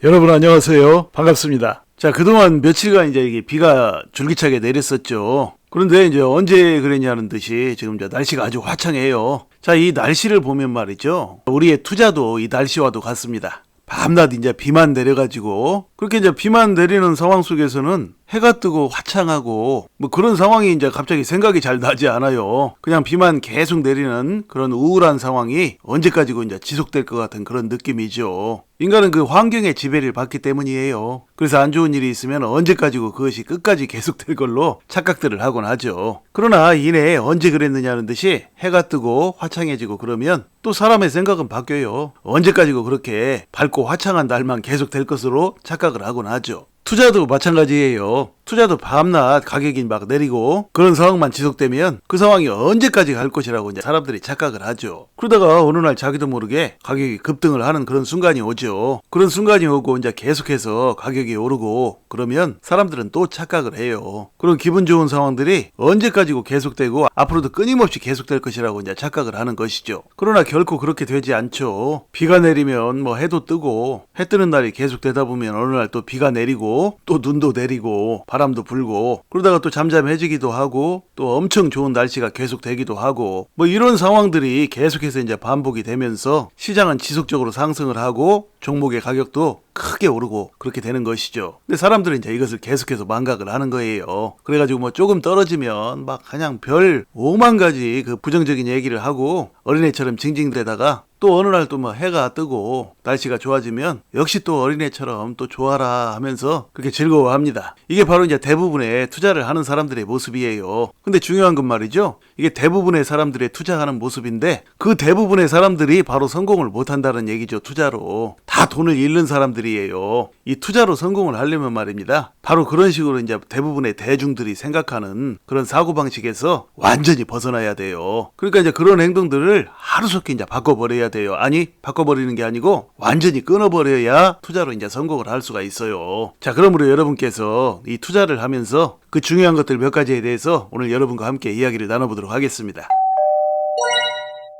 여러분 안녕하세요. 반갑습니다. 자, 그동안 며칠간 이제 이게 비가 줄기차게 내렸었죠. 그런데 이제 언제 그랬냐는 듯이 지금 이제 날씨가 아주 화창해요. 자, 이 날씨를 보면 말이죠. 우리의 투자도 이 날씨와도 같습니다. 밤낮 이제 비만 내려가지고 그렇게 이제 비만 내리는 상황 속에서는 해가 뜨고 화창하고 뭐 그런 상황이 이제 갑자기 생각이 잘 나지 않아요. 그냥 비만 계속 내리는 그런 우울한 상황이 언제까지고 이제 지속될 것 같은 그런 느낌이죠. 인간은 그 환경의 지배를 받기 때문이에요. 그래서 안 좋은 일이 있으면 언제까지고 그것이 끝까지 계속될 걸로 착각들을 하곤 하죠. 그러나 이내 언제 그랬느냐는 듯이 해가 뜨고 화창해지고 그러면 또 사람의 생각은 바뀌어요. 언제까지고 그렇게 밝고 화창한 날만 계속될 것으로 착각을 하곤 하죠. 투자도 마찬가지예요. 투자도 밤낮 가격이 막 내리고 그런 상황만 지속되면 그 상황이 언제까지 갈 것이라고 이제 사람들이 착각을 하죠. 그러다가 어느 날 자기도 모르게 가격이 급등을 하는 그런 순간이 오죠. 그런 순간이 오고 이제 계속해서 가격이 오르고 그러면 사람들은 또 착각을 해요. 그런 기분 좋은 상황들이 언제까지고 계속되고 앞으로도 끊임없이 계속될 것이라고 이제 착각을 하는 것이죠. 그러나 결코 그렇게 되지 않죠. 비가 내리면 뭐 해도 뜨고 해 뜨는 날이 계속되다 보면 어느 날 또 비가 내리고 또 눈도 내리고 바람도 불고 그러다가 또 잠잠해지기도 하고 또 엄청 좋은 날씨가 계속되기도 하고 뭐 이런 상황들이 계속해서 이제 반복이 되면서 시장은 지속적으로 상승을 하고 종목의 가격도 크게 오르고 그렇게 되는 것이죠. 근데 사람들은 이제 이것을 계속해서 망각을 하는 거예요. 그래가지고 뭐 조금 떨어지면 막 그냥 별 5만 가지 그 부정적인 얘기를 하고 어린애처럼 징징대다가 또 어느 날 또 뭐 해가 뜨고 날씨가 좋아지면 역시 또 어린애처럼 또 좋아라 하면서 그렇게 즐거워합니다. 이게 바로 이제 대부분의 투자를 하는 사람들의 모습이에요. 근데 중요한 건 말이죠. 이게 대부분의 사람들의 투자하는 모습인데 그 대부분의 사람들이 바로 성공을 못한다는 얘기죠. 투자로. 다 돈을 잃는 사람들이에요. 이 투자로 성공을 하려면 말입니다. 바로 그런 식으로 이제 대부분의 대중들이 생각하는 그런 사고방식에서 완전히 벗어나야 돼요. 그러니까 이제 그런 행동들을 하루속히 이제 바꿔버려야 돼요. 아니, 바꿔버리는 게 아니고 완전히 끊어버려야 투자로 이제 성공을 할 수가 있어요. 자, 그러므로 여러분께서 이 투자를 하면서 그 중요한 것들 몇 가지에 대해서 오늘 여러분과 함께 이야기를 나눠보도록 하겠습니다.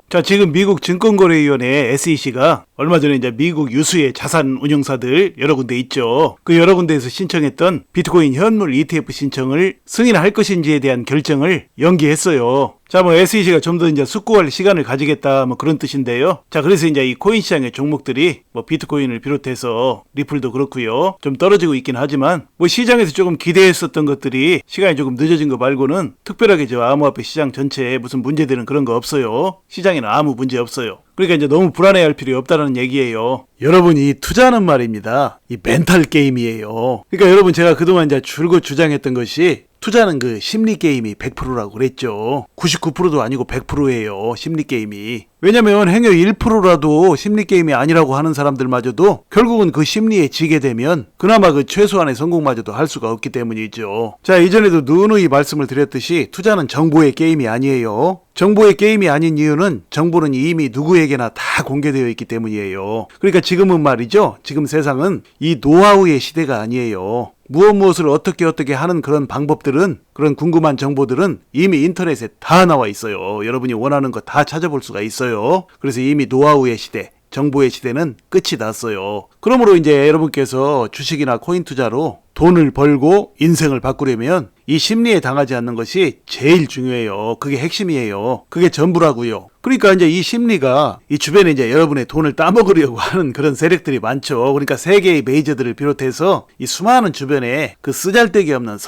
자, 지금 미국 증권거래위원회 SEC가 얼마 전에 이제 미국 유수의 자산 운용사들 여러 군데 있죠. 그 여러 군데에서 신청했던 비트코인 현물 ETF 신청을 승인할 것인지에 대한 결정을 연기했어요. 자, 뭐 SEC가 좀 더 이제 숙고할 시간을 가지겠다 뭐 그런 뜻인데요. 자, 그래서 이제 이 코인 시장의 종목들이 뭐 비트코인을 비롯해서 리플도 그렇고요. 좀 떨어지고 있긴 하지만 뭐 시장에서 조금 기대했었던 것들이 시간이 조금 늦어진 거 말고는 특별하게 저 암호화폐 시장 전체에 무슨 문제되는 그런 거 없어요. 시장에는 아무 문제 없어요. 그러니까 이제 너무 불안해할 필요 없다는 얘기예요. 여러분, 이 투자는 말입니다. 이 멘탈 게임이에요. 그러니까 여러분, 제가 그동안 이제 줄곧 주장했던 것이 투자는 그 심리 게임이 100%라고 그랬죠. 99%도 아니고 100%예요. 심리 게임이. 왜냐면 행여 1%라도 심리 게임이 아니라고 하는 사람들마저도 결국은 그 심리에 지게 되면 그나마 그 최소한의 성공마저도 할 수가 없기 때문이죠. 자, 이전에도 누누이 말씀을 드렸듯이 투자는 정보의 게임이 아니에요. 정보의 게임이 아닌 이유는 정보는 이미 누구에게나 다 공개되어 있기 때문이에요. 그러니까 지금은 말이죠. 지금 세상은 이 노하우의 시대가 아니에요. 무엇을 어떻게 하는 그런 방법들은, 그런 궁금한 정보들은 이미 인터넷에 다 나와 있어요. 여러분이 원하는 거 다 찾아볼 수가 있어요. 그래서 이미 노하우의 시대, 정보의 시대는 끝이 났어요. 그러므로 이제 여러분께서 주식이나 코인 투자로 돈을 벌고 인생을 바꾸려면 이 심리에 당하지 않는 것이 제일 중요해요. 그게 핵심이에요. 그게 전부라고요. 그러니까 이제 이 심리가 이 주변에 이제 여러분의 돈을 따먹으려고 하는 그런 세력들이 많죠. 그러니까 세계의 메이저들을 비롯해서 이 수많은 주변에 그 쓰잘데기 없는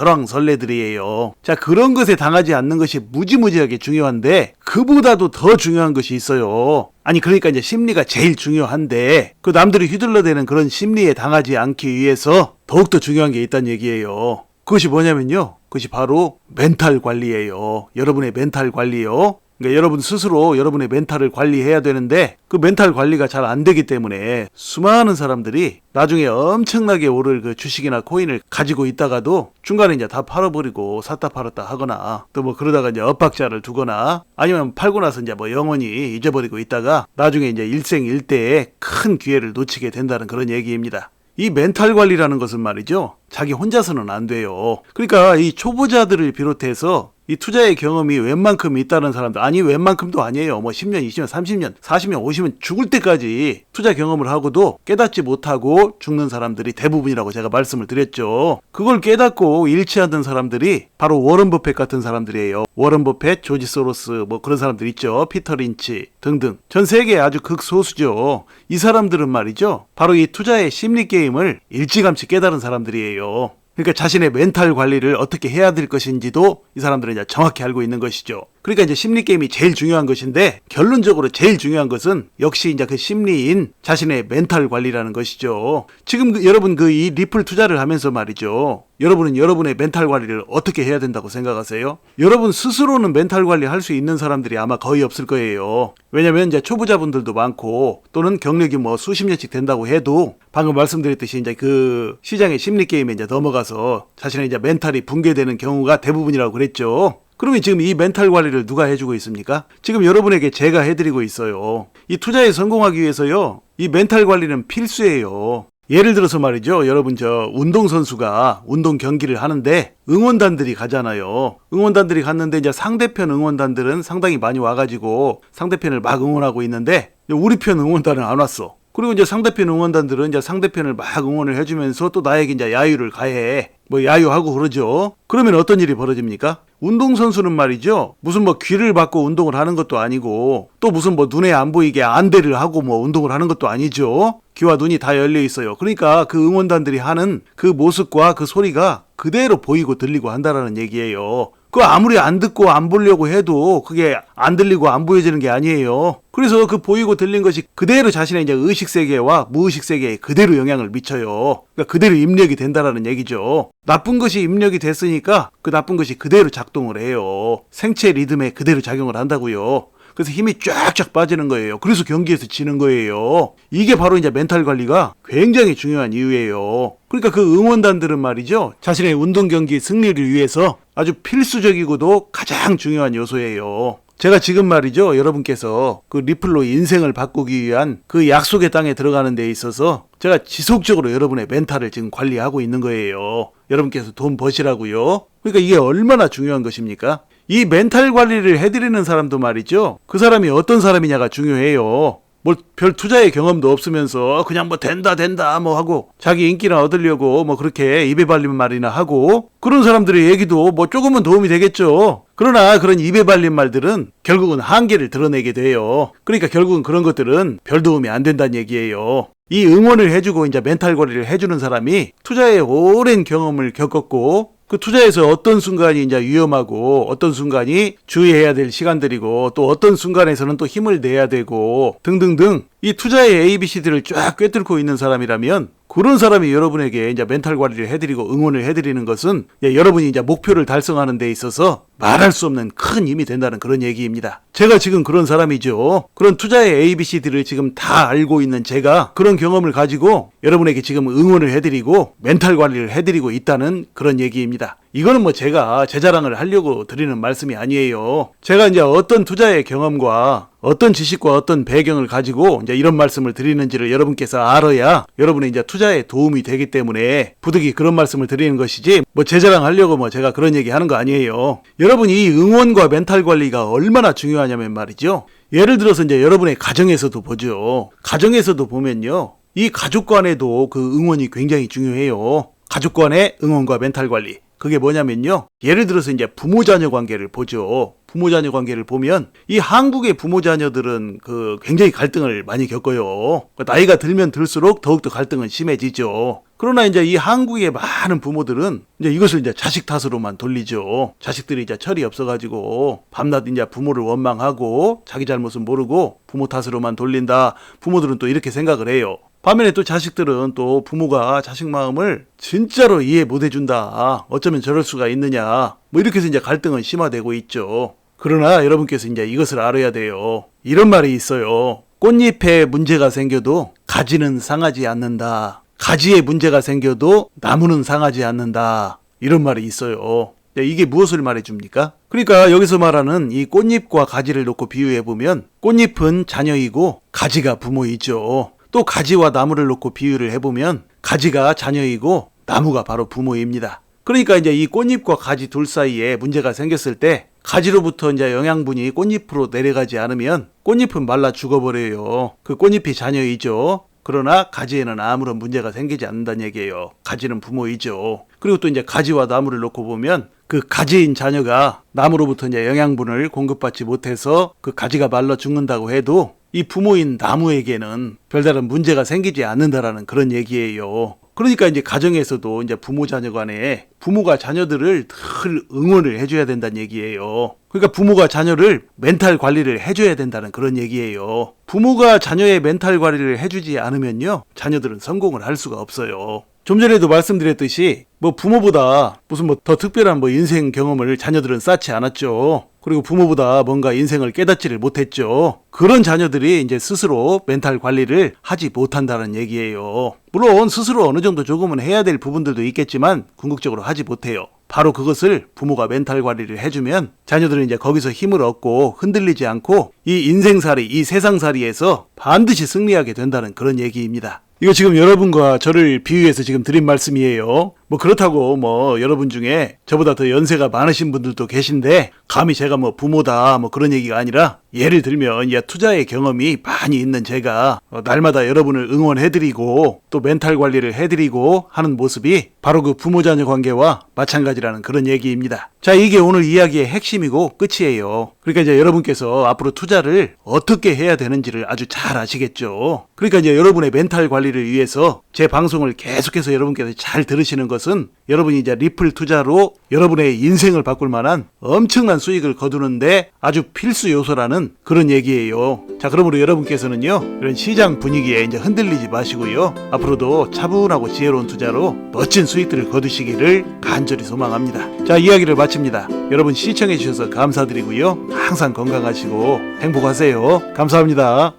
설왕설래들이에요. 자, 그런 것에 당하지 않는 것이 무지무지하게 중요한데 그보다도 더 중요한 것이 있어요. 아니, 그러니까 이제 심리가 제일 중요한데 그 남들이 휘둘러대는 그런 심리에 당하지 않기 위해서 더욱더 중요한 게 있다는 얘기예요. 그것이 뭐냐면요. 그것이 바로 멘탈 관리예요. 여러분의 멘탈 관리요. 그러니까 여러분 스스로 여러분의 멘탈을 관리해야 되는데 그 멘탈 관리가 잘 안 되기 때문에 수많은 사람들이 나중에 엄청나게 오를 그 주식이나 코인을 가지고 있다가도 중간에 이제 다 팔아버리고 샀다 팔았다 하거나 또 뭐 그러다가 이제 엇박자를 두거나 아니면 팔고 나서 이제 뭐 영원히 잊어버리고 있다가 나중에 이제 일생일대에 큰 기회를 놓치게 된다는 그런 얘기입니다. 이 멘탈 관리라는 것은 말이죠. 자기 혼자서는 안 돼요. 그러니까 이 초보자들을 비롯해서 이 투자의 경험이 웬만큼 있다는 사람들, 아니 웬만큼도 아니에요. 뭐 10년, 20년, 30년, 40년, 50년 죽을 때까지 투자 경험을 하고도 깨닫지 못하고 죽는 사람들이 대부분이라고 제가 말씀을 드렸죠. 그걸 깨닫고 잃지 않는 사람들이 바로 워런 버핏 같은 사람들이에요. 워런 버핏, 조지 소로스, 뭐 그런 사람들 있죠. 피터 린치 등등. 전 세계에 아주 극소수죠. 이 사람들은 말이죠, 바로 이 투자의 심리 게임을 일찌감치 깨달은 사람들이에요. 그러니까 자신의 멘탈 관리를 어떻게 해야 될 것인지도 이 사람들은 이제 정확히 알고 있는 것이죠. 그러니까 이제 심리 게임이 제일 중요한 것인데, 결론적으로 제일 중요한 것은 역시 이제 그 심리인 자신의 멘탈 관리라는 것이죠. 지금 여러분 이 리플 투자를 하면서 말이죠, 여러분은 여러분의 멘탈 관리를 어떻게 해야 된다고 생각하세요? 여러분 스스로는 멘탈 관리 할 수 있는 사람들이 아마 거의 없을 거예요. 왜냐면 이제 초보자분들도 많고, 또는 경력이 뭐 수십 년씩 된다고 해도 방금 말씀드렸듯이 이제 그 시장의 심리 게임에 이제 넘어가서 자신의 이제 멘탈이 붕괴되는 경우가 대부분이라고 그랬죠. 그러면 지금 이 멘탈 관리를 누가 해주고 있습니까? 지금 여러분에게 제가 해드리고 있어요. 이 투자에 성공하기 위해서요, 이 멘탈 관리는 필수예요. 예를 들어서 말이죠, 여러분 운동선수가 운동 경기를 하는데 응원단들이 가잖아요. 응원단들이 갔는데 이제 상대편 응원단들은 상당히 많이 와가지고 상대편을 막 응원하고 있는데, 우리 편 응원단은 안 왔어. 그리고 이제 상대편 응원단들은 이제 상대편을 막 응원을 해주면서 또 나에게 이제 야유를 가해. 뭐 야유하고 그러죠. 그러면 어떤 일이 벌어집니까? 운동선수는 말이죠, 무슨 뭐 귀를 받고 운동을 하는 것도 아니고, 또 무슨 뭐 눈에 안 보이게 안대를 하고 뭐 운동을 하는 것도 아니죠. 귀와 눈이 다 열려 있어요. 그러니까 그 응원단들이 하는 그 모습과 그 소리가 그대로 보이고 들리고 한다라는 얘기예요. 그 아무리 안 듣고 안 보려고 해도 그게 안 들리고 안 보여지는 게 아니에요. 그래서 그 보이고 들린 것이 그대로 자신의 이제 의식 세계와 무의식 세계에 그대로 영향을 미쳐요. 그러니까 그대로 입력이 된다라는 얘기죠. 나쁜 것이 입력이 됐으니까 그 나쁜 것이 그대로 작동을 해요. 생체 리듬에 그대로 작용을 한다고요. 그래서 힘이 쫙쫙 빠지는 거예요. 그래서 경기에서 지는 거예요. 이게 바로 이제 멘탈 관리가 굉장히 중요한 이유예요. 그러니까 그 응원단들은 말이죠, 자신의 운동 경기 승리를 위해서 아주 필수적이고도 가장 중요한 요소예요. 제가 지금 말이죠, 여러분께서 그 리플로 인생을 바꾸기 위한 그 약속의 땅에 들어가는 데 있어서 제가 지속적으로 여러분의 멘탈을 지금 관리하고 있는 거예요. 여러분께서 돈 버시라고요. 그러니까 이게 얼마나 중요한 것입니까? 이 멘탈 관리를 해드리는 사람도 말이죠, 그 사람이 어떤 사람이냐가 중요해요. 뭐 별 투자의 경험도 없으면서 그냥 뭐 된다 뭐 하고 자기 인기나 얻으려고 뭐 그렇게 입에 발린 말이나 하고, 그런 사람들의 얘기도 뭐 조금은 도움이 되겠죠. 그러나 그런 입에 발린 말들은 결국은 한계를 드러내게 돼요. 그러니까 결국은 그런 것들은 별 도움이 안 된다는 얘기예요. 이 응원을 해주고 이제 멘탈 관리를 해주는 사람이 투자의 오랜 경험을 겪었고, 그 투자에서 어떤 순간이 이제 위험하고 어떤 순간이 주의해야 될 시간들이고, 또 어떤 순간에서는 또 힘을 내야 되고 등등등, 이 투자의 ABC들을 쫙 꿰뚫고 있는 사람이라면, 그런 사람이 여러분에게 이제 멘탈 관리를 해드리고 응원을 해드리는 것은 여러분이 이제 목표를 달성하는 데 있어서 말할 수 없는 큰 힘이 된다는 그런 얘기입니다. 제가 지금 그런 사람이죠. 그런 투자의 ABC들을 지금 다 알고 있는 제가 그런 경험을 가지고 여러분에게 지금 응원을 해드리고 멘탈 관리를 해드리고 있다는 그런 얘기입니다. 이거는 뭐 제가 제 자랑을 하려고 드리는 말씀이 아니에요. 제가 이제 어떤 투자의 경험과 어떤 지식과 어떤 배경을 가지고 이제 이런 말씀을 드리는지를 여러분께서 알아야 여러분의 이제 투자에 도움이 되기 때문에 부득이 그런 말씀을 드리는 것이지, 뭐 제 자랑하려고 뭐 제가 그런 얘기 하는 거 아니에요. 여러분, 이 응원과 멘탈 관리가 얼마나 중요하냐면 말이죠, 예를 들어서 이제 여러분의 가정에서도 보죠. 가정에서도 보면요, 이 가족 간에도 그 응원이 굉장히 중요해요. 가족 간의 응원과 멘탈 관리. 그게 뭐냐면요, 예를 들어서 이제 부모-자녀 관계를 보죠. 부모-자녀 관계를 보면 이 한국의 부모-자녀들은 그 굉장히 갈등을 많이 겪어요. 나이가 들면 들수록 더욱더 갈등은 심해지죠. 그러나 이제 이 한국의 많은 부모들은 이제 이것을 이제 자식 탓으로만 돌리죠. 자식들이 이제 철이 없어가지고 밤낮 이제 부모를 원망하고 자기 잘못은 모르고 부모 탓으로만 돌린다. 부모들은 또 이렇게 생각을 해요. 반면에 또 자식들은 또 부모가 자식 마음을 진짜로 이해 못 해준다. 어쩌면 저럴 수가 있느냐. 뭐 이렇게 해서 이제 갈등은 심화되고 있죠. 그러나 여러분께서 이제 이것을 알아야 돼요. 이런 말이 있어요. 꽃잎에 문제가 생겨도 가지는 상하지 않는다. 가지에 문제가 생겨도 나무는 상하지 않는다. 이런 말이 있어요. 이게 무엇을 말해줍니까? 그러니까 여기서 말하는 이 꽃잎과 가지를 놓고 비유해보면, 꽃잎은 자녀이고 가지가 부모이죠. 또 가지와 나무를 놓고 비유를 해보면 가지가 자녀이고 나무가 바로 부모입니다. 그러니까 이제 이 꽃잎과 가지 둘 사이에 문제가 생겼을 때 가지로부터 이제 영양분이 꽃잎으로 내려가지 않으면 꽃잎은 말라 죽어버려요. 그 꽃잎이 자녀이죠. 그러나 가지에는 아무런 문제가 생기지 않는다는 얘기예요. 가지는 부모이죠. 그리고 또 이제 가지와 나무를 놓고 보면 그 가지인 자녀가 나무로부터 이제 영양분을 공급받지 못해서 그 가지가 말라 죽는다고 해도 이 부모인 나무에게는 별다른 문제가 생기지 않는다라는 그런 얘기예요. 그러니까 이제 가정에서도 이제 부모 자녀 간에 부모가 자녀들을 늘 응원을 해줘야 된다는 얘기예요. 그러니까 부모가 자녀를 멘탈 관리를 해줘야 된다는 그런 얘기예요. 부모가 자녀의 멘탈 관리를 해주지 않으면요, 자녀들은 성공을 할 수가 없어요. 좀 전에도 말씀드렸듯이 뭐 부모보다 무슨 뭐 더 특별한 뭐 인생 경험을 자녀들은 쌓지 않았죠. 그리고 부모보다 뭔가 인생을 깨닫지를 못했죠. 그런 자녀들이 이제 스스로 멘탈 관리를 하지 못한다는 얘기예요. 물론 스스로 어느 정도 조금은 해야 될 부분들도 있겠지만 궁극적으로 하지 못해요. 바로 그것을 부모가 멘탈 관리를 해주면 자녀들은 이제 거기서 힘을 얻고 흔들리지 않고 이 인생살이, 이 세상살이에서 반드시 승리하게 된다는 그런 얘기입니다. 이거 지금 여러분과 저를 비유해서 지금 드린 말씀이에요. 뭐 그렇다고 뭐 여러분 중에 저보다 더 연세가 많으신 분들도 계신데 감히 제가 뭐 부모다 뭐 그런 얘기가 아니라, 예를 들면 투자의 경험이 많이 있는 제가 날마다 여러분을 응원해드리고 또 멘탈 관리를 해드리고 하는 모습이 바로 그 부모 자녀 관계와 마찬가지라는 그런 얘기입니다. 자, 이게 오늘 이야기의 핵심이고 끝이에요. 그러니까 이제 여러분께서 앞으로 투자를 어떻게 해야 되는지를 아주 잘 아시겠죠. 그러니까 이제 여러분의 멘탈 관리를 위해서 제 방송을 계속해서 여러분께서 잘 들으시는 것은 여러분이 이제 리플 투자로 여러분의 인생을 바꿀 만한 엄청난 수익을 거두는데 아주 필수 요소라는 그런 얘기예요. 자, 그러므로 여러분께서는요, 이런 시장 분위기에 이제 흔들리지 마시고요, 앞으로도 차분하고 지혜로운 투자로 멋진 수익들을 거두시기를 간절히 소망합니다. 자, 이야기를 마칩니다. 여러분 시청해 주셔서 감사드리고요, 항상 건강하시고 행복하세요. 감사합니다.